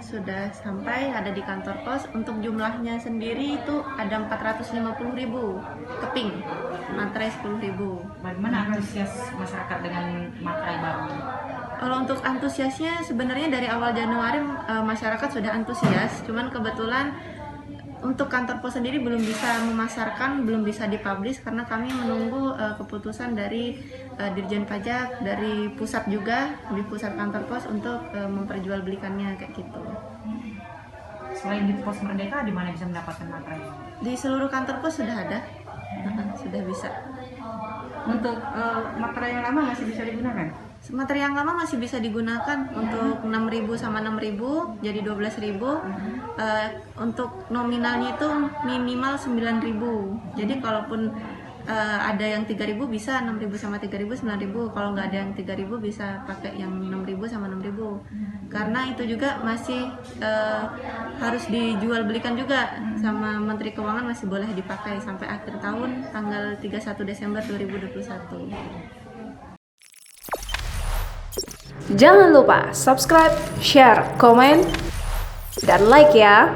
Sudah sampai, ada di kantor pos. Untuk jumlahnya sendiri itu ada 450.000 keping, materai 10.000. Bagaimana antusias masyarakat dengan materai baru? Kalau untuk antusiasnya sebenarnya dari awal Januari masyarakat sudah antusias, cuman kebetulan untuk kantor pos sendiri belum bisa memasarkan, belum bisa dipublish karena kami menunggu keputusan dari Dirjen Pajak, dari pusat juga, di pusat kantor pos untuk memperjualbelikannya kayak gitu. Selain di Pos Merdeka, di mana bisa mendapatkan materai? Di seluruh kantor pos sudah ada, sudah bisa. Untuk materai yang lama masih bisa digunakan? Materi yang lama masih bisa digunakan untuk 6.000 sama 6.000 jadi 12.000. Untuk nominalnya itu minimal 9.000. Jadi kalaupun ada yang 3.000 bisa 6.000 sama 3.000 9.000. Kalau nggak ada yang 3.000 bisa pakai yang 6.000 sama 6.000. Karena itu juga masih harus dijual belikan juga sama Menteri Keuangan, masih boleh dipakai sampai akhir tahun tanggal 31 Desember 2021. Jangan lupa subscribe, share, komen, dan like ya.